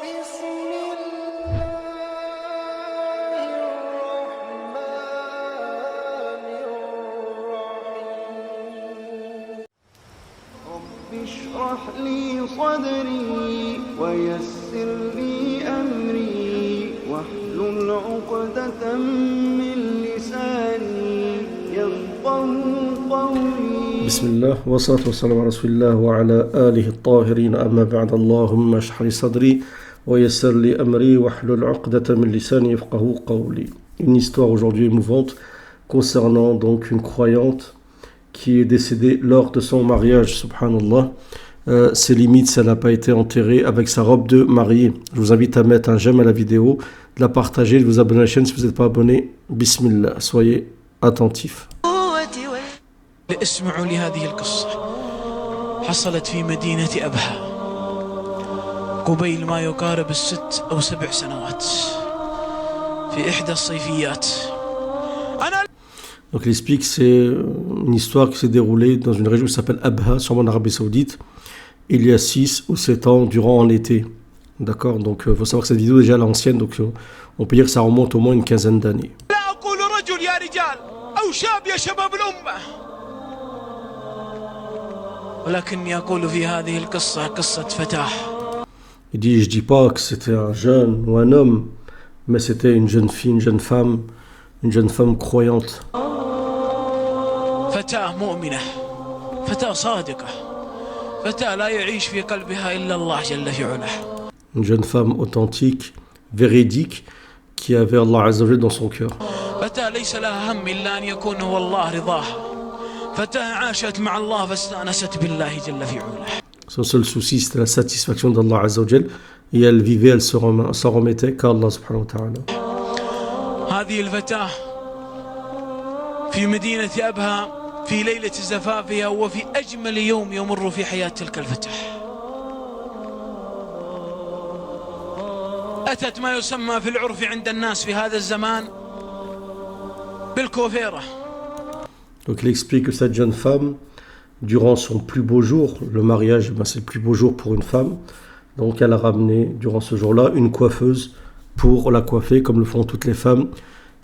بسم الله الرحمن الرحيم رب اشرح لي صدري ويسر لي أمري واحلل عقدة من لساني يفقهوا قولي بسم الله والصلاة والسلام على رسول الله وعلى آله الطاهرين أما بعد اللهم اشرح لي صدري ويسر لي أمري واحلل عقدة من لساني يفقهوا قولي. Une histoire aujourd'hui émouvante concernant donc une croyante qui est décédée lors de son mariage, subhanallah. C'est limite si elle n'a pas été enterrée avec sa robe de mariée. Je vous invite à mettre un j'aime à la vidéo, de la partager, de vous abonner à la chaîne si vous n'êtes pas abonné. Bismillah, soyez attentifs. اسمعوا لهذه القصة حصلت في مدينة أبها قبيل ما يقارب 6 أو 7 سنوات في إحدى الصيفيات. Donc il explique que c'est une histoire qui s'est déroulée dans une région qui s'appelle Abha, sûrement en Arabie Saoudite, il y a 6 ou 7 ans durant l'été. D'accord, donc il faut savoir que cette vidéo est déjà à l'ancienne, donc on peut dire que ça remonte au moins une quinzaine d'années. لا أقول رجل يا رجال أو شاب يا شباب الأمة ولكني أقول في هذه القصة قصة فتاة. Il dit, je dis pas que c'était un jeune ou un homme, mais c'était une jeune fille, une jeune femme croyante. فتاة مؤمنة فتاة صادقة فتاة لا يعيش في قلبها إلا الله جل في علاه. Une jeune femme authentique, véridique, qui avait Allah Azza wa Jalla dans son cœur. فتاة ليس لها هم إلا أن يكون هو الله رضاها. فتاة عاشت مع الله فاستأنست بالله جل في علاه. Son seul souci, c'était la satisfaction d'Allah Azza wa Jalla, et elle vivait, elle s'en remettait qu'à Allah subhanahu wa ta'ala. هذه الفتاة في مدينة أبها في ليلة زفافها وفي أجمل يوم يمر في حياة تلك الفتاة أتت ما يسمى في العرف عند الناس في هذا الزمان بالكوفيرة. Donc il explique que cette jeune femme, durant son plus beau jour, le mariage, c'est le plus beau jour pour une femme, donc elle a ramené durant ce jour-là une coiffeuse pour la coiffer, comme le font toutes les femmes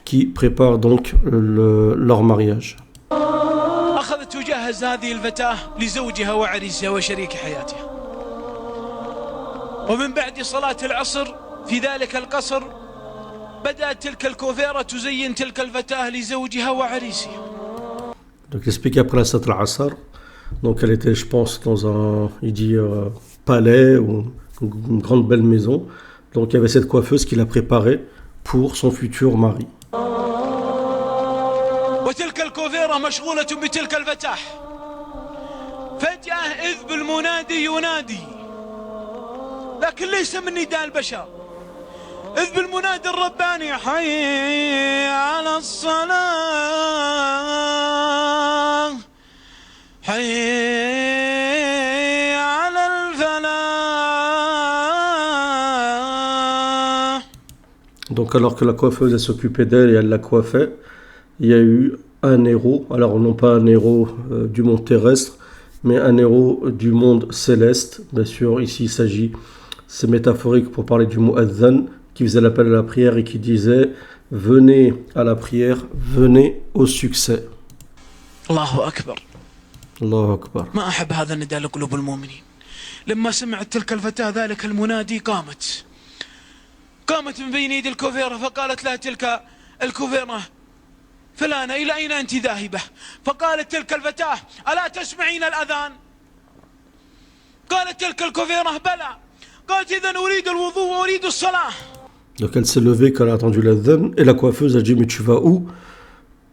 qui préparent donc leur mariage. أخذت تجهز هذه الفتاة لزوجها وعريسها وشريك حياتها ومن بعد صلاة العصر في ذلك القصر بدأت تلك الكوفيرة تزين تلك الفتاة لزوجها وعريسها. Donc il explique après la Salat al-Asr, donc elle était, je pense, dans un, il dit, palais ou une grande belle maison. Donc il y avait cette coiffeuse qui l'a préparée pour son futur mari. وتلك الكوفيرة مشغولة بتلك الفتاة فجأة إذ بالمنادي ينادي لكن ليس من نداء البشر إذ بالمنادي الرباني حي على الصلاة حي على الفلاح. Donc alors que la coiffeuse elle s'occupait d'elle et elle la coiffait, il y a eu un héros, alors non pas un héros du monde terrestre, mais un héros du monde céleste. Bien sûr, ici il s'agit, c'est métaphorique pour parler du mu'adhan qui faisait l'appel à la prière et qui disait « Venez à la prière, venez au succès ». الله أكبر. Allahu Akbar. ما أحب هذا النداء لقلوب المؤمنين. لما سمعت تلك الفتاة ذلك المنادي قامت من بين يدي الكوفيرة فقالت لها تلك الكوفيرة فلانة إلى أين أنت ذاهبة؟ فقالت تلك الفتاة ألا تسمعين الأذان؟ قالت تلك الكوفيرة بلى. قالت إذن أريد الوضوء وأريد الصلاة. Donc elle s'est levée quand elle a entendu l'adhan et la coiffeuse a dit « Mais tu vas où ?»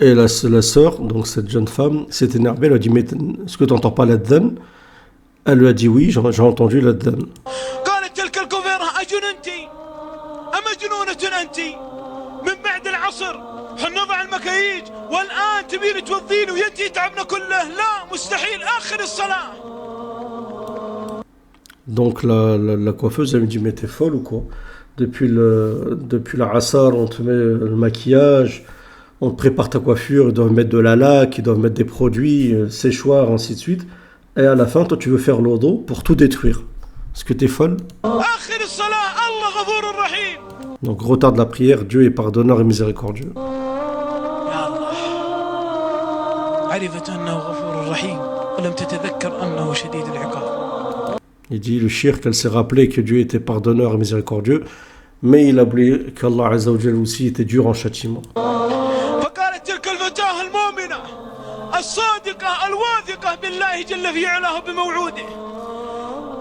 Et la sœur, donc cette jeune femme, s'est énervée, elle a dit « Mais est-ce que tu n'entends pas l'adhan ?» Elle lui a dit « Oui, j'ai entendu l'adhan. » قالت تلك الكوفيرة أجننتي أمجنونة أنت من بعد العصر حنضع المكاييج والآن تبين توضين وينتهي تعبنا كله لا مستحيل آخر الصلاة. Donc la coiffeuse, elle me dit « Mais t'es folle ou quoi ? Depuis la Asar, on te met le maquillage, on te prépare ta coiffure, ils doivent mettre de la laque, ils doivent mettre des produits, séchoirs, ainsi de suite. Et à la fin, toi, tu veux faire l'odo pour tout détruire. Est-ce que tu es folle? أخر الصلاة الله غفور رحيم. Donc retarde la prière, Dieu est pardonneur et miséricordieux. يا الله عرفت أنه غفور رحيم ولم تتذكر أنه شديد العقاب. Il dit, le shirk, elle s'est rappelé que Dieu était pardonneur et miséricordieux, mais il a oublié qu'Allah Azza wa Jal aussi était dur en châtiment. فقالت تلك الفتاة المؤمنة الصادقة الواثقة بالله جل في علاه بموعوده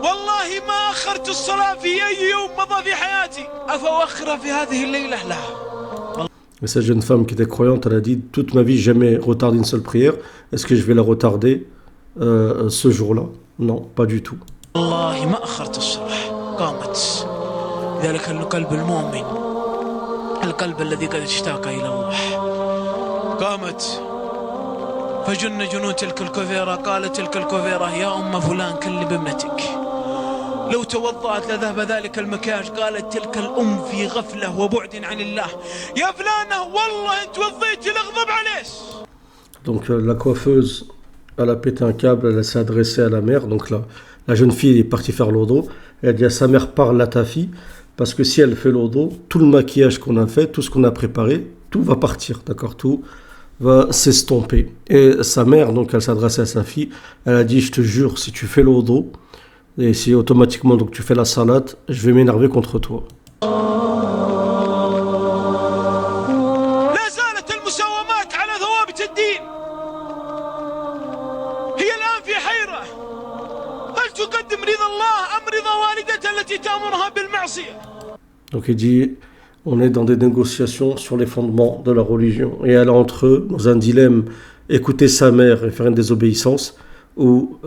والله ما أخرت الصلاة في أي يوم مضى في حياتي أفأخرها في هذه الليلة لا. Et cette jeune femme qui était croyante, elle a dit, toute ma vie, jamais retardé une seule prière. Est-ce que je vais la retarder ce jour-là? Non, pas du tout. والله ما أخرت الصلاة قامت. ذلك القلب المؤمن القلب الذي قد اشتاق إلى الله. قامت فجن جنون تلك الكفيرة. قالت تلك الكفيرة يا أم فلان كلم ابنتك لو توضأت لذهب ذلك المكياج. قالت تلك الأم في غفلة وبعد عن الله يا فلانة والله إن توضيت لأغضب عليك. Donc la coiffeuse, elle a pété un câble, elle s'est adressée à la mère. Donc la jeune fille est partie faire l'odo. Elle a dit à sa mère, parle à ta fille, parce que si elle fait l'odo, tout le maquillage qu'on a fait, tout ce qu'on a préparé, tout va partir, d'accord? Tout va s'estomper. Et sa mère, donc elle s'adresse à sa fille, elle a dit, je te jure, si tu fais l'odo, et si automatiquement donc tu fais la salade, je vais m'énerver contre toi. لا زالت المساومات على ثوابت الدين. هي الآن في حيرة هل تقدم رضا الله أم رضا والدتها التي تأمرها بالمعصية. Donc il dit, on est dans des négociations sur les fondements de la religion. Et elle est entre eux, dans un dilemme, écouter sa mère et faire une désobéissance, ou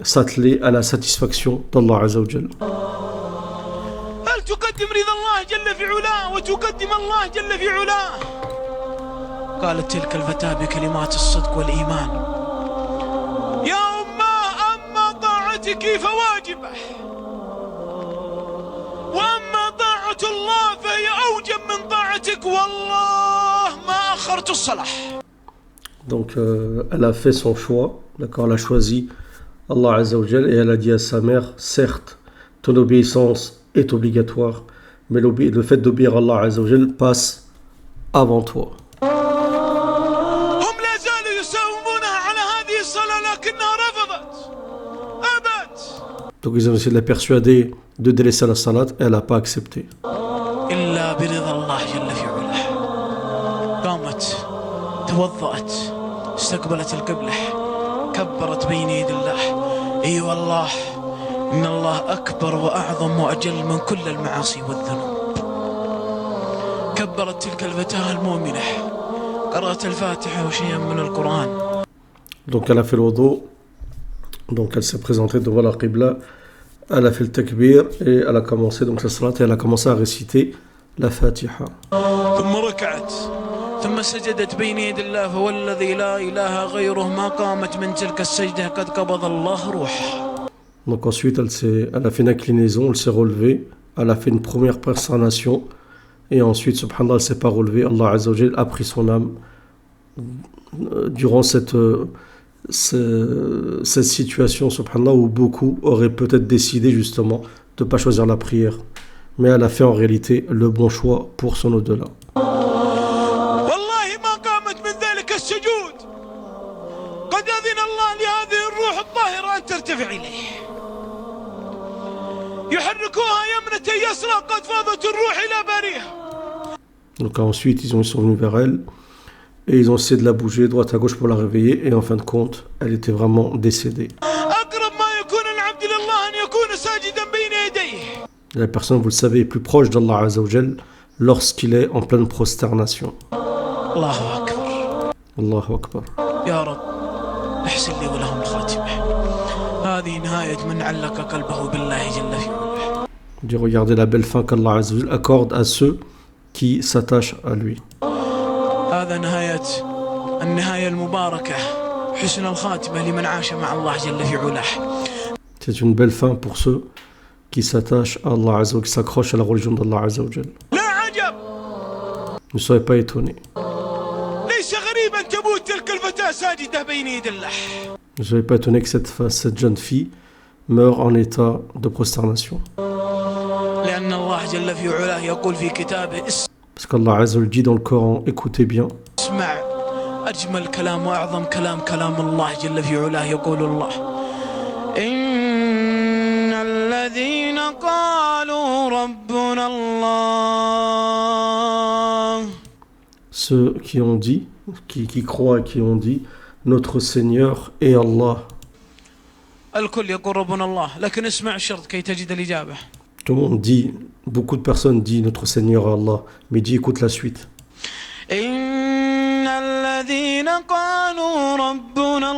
s'atteler à la satisfaction d'Allah Azza wa Jal. هل تقدم رضا الله جل في علاه وتقدم الله جل في علاه. قالت تلك الفتاة بكلمات الصدق والإيمان يا أما طاعتك فواجبة وأما طاعة الله فهي أوجب من طاعتك والله ما أخرت الصلاة. Donc elle a fait son choix, d'accord, elle a choisi Allah Azza wa Jal et elle a dit à sa mère, certes, ton obéissance est obligatoire, mais le fait d'obéir à Allah Azza wa Jal passe avant toi. هم لا زالوا يساومونها على هذه الصلاة لكنها رفضت أبت. Donc ils ont essayé de la persuader de délaisser la salat et elle n'a pas accepté. إلا برضا الله جل في علاه. قامت توضأت استقبلت القبلة كبرت بين يد الله. اي والله ان الله اكبر واعظم واجل من كل المعاصي والذنوب. كبرت تلك الفتاة المؤمنة قرأت الفاتحة وشيئا من القرآن. Donc elle a fait le wudu, donc elle s'est présentée devant la qibla, elle a fait le takbir et elle a commencé donc sa salat et elle a commencé à réciter la Fatiha. ثم ركعت ثم سجدت بين يد الله فوالذي لا إله غيره ما قامت من تلك السجدة قد قبض الله روحها. Donc ensuite elle a fait une inclinaison, elle s'est relevée, elle a fait une première prosternation et ensuite subhanallah elle s'est pas relevée. Allah Azza wa Jal a pris son âme durant cette situation subhanallah où beaucoup auraient peut-être décidé justement de ne pas choisir la prière, mais elle a fait en réalité le bon choix pour son au-delà. والله ما قامت من ذلك السجود قد أذن الله لهذه الروح الطاهرة أن ترتفع إليه. يحركوها يمنة يسرى قد فاضت الروح إلى باريها. Donc ensuite ils sont venus vers elle et ils ont essayé de la bouger droite à gauche pour la réveiller et en fin de compte elle était vraiment décédée. أقرب ما يكون العبد لله أن يكون ساجدا بين يديه. La personne, vous le savez, est plus proche d'Allah Azza wa Jal lorsqu'il est en pleine prosternation. الله أكبر. Allahu Akbar. يا رب احسن لي ولهم الخاتمة. هذه نهاية من علق قلبه بالله جل في علاه. Dit, regardez la belle fin qu'Allah Azza wa Jal accorde à ceux qui s'attachent à lui. هذا نهاية النهاية المباركة حسن الخاتمة لمن عاش مع الله جل في علاه. C'est une belle fin pour ceux qui s'attachent à Allah Azza wa Jal, qui s'accrochent à la religion d'Allah Azza wa Jal. لا عجب. Ne soyez pas étonnés. ليس غريبا تموت تلك الفتاة ساجدة بين يد الله. Ne soyez pas étonnés que cette jeune fille meurt en état de prosternation. لأن الله جل في علاه يقول في كتابه Parce qu'Allah Azza wa Jalla dit dans le Coran, écoutez bien, اسمع أجمل كلام وأعظم كلام الله جل في علاه يقول الله إن الذين قالوا ربنا الله. ceux qui ont dit, qui croient et qui ont dit, notre Seigneur est Allah. الكل يقول ربنا الله لكن اسمع الشرط كي تجد الإجابة. Tout le monde dit, beaucoup de personnes disent notre Seigneur est Allah, mais dis écoute la suite. إن الذين قالوا ربنا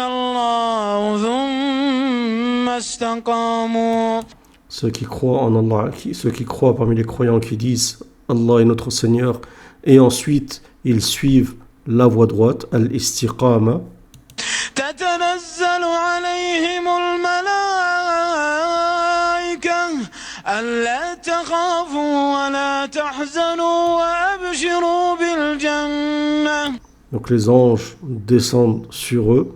الله ثم استقاموا. Ceux qui croient en Allah, ceux qui croient parmi les croyants qui disent Allah est notre Seigneur, et ensuite ils suivent la voie droite, al-istiqama. تتنزل عليهم الملائكة ألا تخافوا ولا تحزنوا وأبشروا بالجنة. Donc les anges descendent sur eux.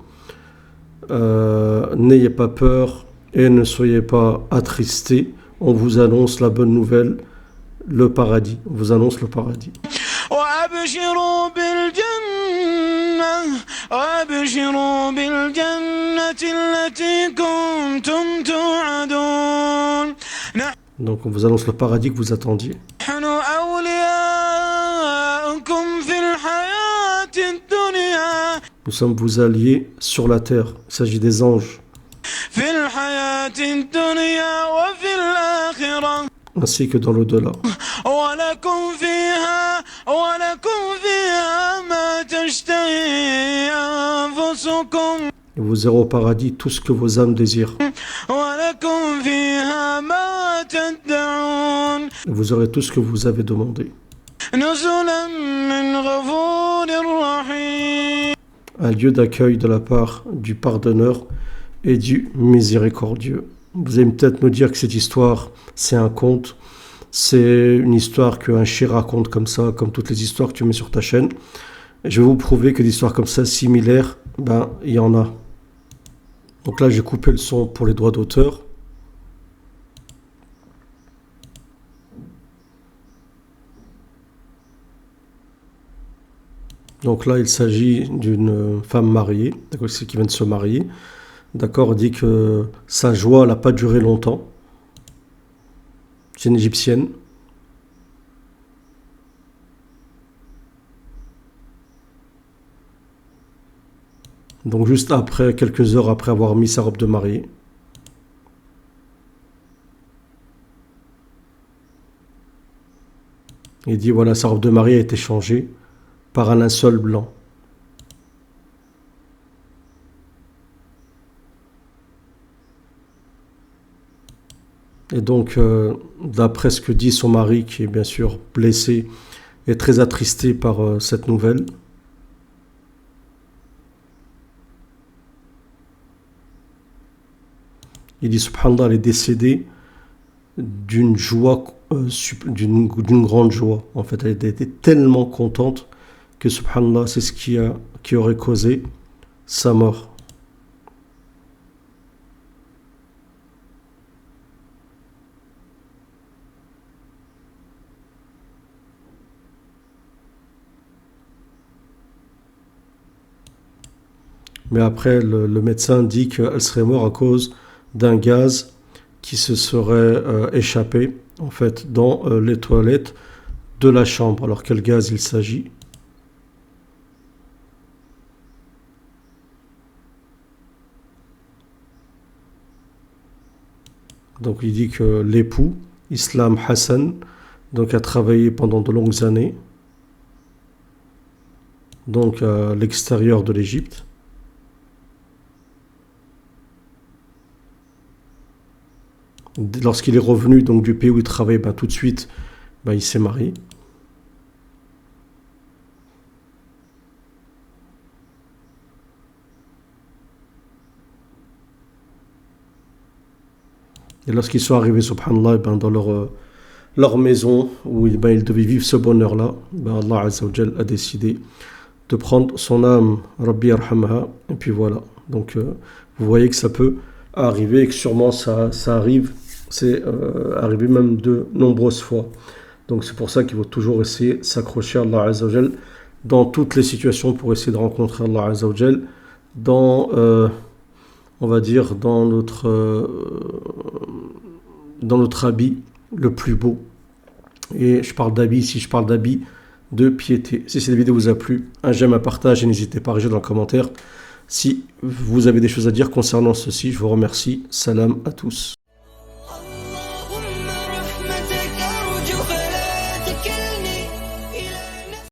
N'ayez pas peur et ne soyez pas attristés. On vous annonce la bonne nouvelle, le paradis. On vous annonce le paradis. وأبشروا بالجنة التي كنتم توعدون. Donc on vous annonce le paradis que vous attendiez. نحن أولياؤكم في الحياة الدنيا. Nous sommes vos alliés sur la terre. Il s'agit des anges. في الحياة الدنيا وفي الآخرة. Ainsi que dans l'au-delà. ولكم فيها ما تشتهي أنفسكم. Et vous aurez au paradis tout ce que vos âmes désirent. ولكم فيها ما تدعون. Et vous aurez tout ce que vous avez demandé. نزلا من غفور رحيم. Un lieu d'accueil de la part du pardonneur et du miséricordieux. Vous allez peut-être me dire que cette histoire, c'est un conte. C'est une histoire qu'un chien raconte comme ça, comme toutes les histoires que tu mets sur ta chaîne. Et je vais vous prouver que des histoires comme ça, similaires, ben, il y en a. Donc là, j'ai coupé le son pour les droits d'auteur. Donc là, il s'agit d'une femme mariée, d'accord, c'est qui vient de se marier. D'accord, on dit que sa joie n'a pas duré longtemps. C'est une égyptienne. Donc juste après, quelques heures après avoir mis sa robe de mariée. Il dit voilà, sa robe de mariée a été changée par un linceul blanc. Et donc, d'après ce que dit son mari, qui est bien sûr blessé et très attristé par cette nouvelle, il dit, subhanallah, elle est décédée d'une joie, d'une grande joie. En fait, elle était tellement contente que, subhanallah, c'est ce qui aurait causé sa mort. Mais après, le médecin dit qu'elle serait morte à cause d'un gaz qui se serait échappé, en fait, dans les toilettes de la chambre. Alors, quel gaz il s'agit? Donc, il dit que l'époux, Islam Hassan, donc, a travaillé pendant de longues années, donc à l'extérieur de l'Égypte. Lorsqu'il est revenu donc, du pays où il travaillait, ben, tout de suite, ben, il s'est marié. Et lorsqu'ils sont arrivés, subhanallah, ben, dans leur maison, où ben, ils devaient vivre ce bonheur-là, ben, Allah Azza wa Jal a décidé de prendre son âme, Rabbi Arhamha, et puis voilà. Donc vous voyez que ça peut arriver et que sûrement ça arrive, c'est arrivé même de nombreuses fois. Donc c'est pour ça qu'il faut toujours essayer de s'accrocher à Allah Azza wa Jal dans toutes les situations pour essayer de rencontrer Allah Azza wa Jal dans, on va dire, dans notre habit le plus beau. Et je parle d'habit ici, je parle d'habit de piété. Si cette vidéo vous a plu, un j'aime, un partage et n'hésitez pas à réagir dans les commentaires. Si vous avez des choses à dire concernant ceci, je vous remercie. Salam à tous.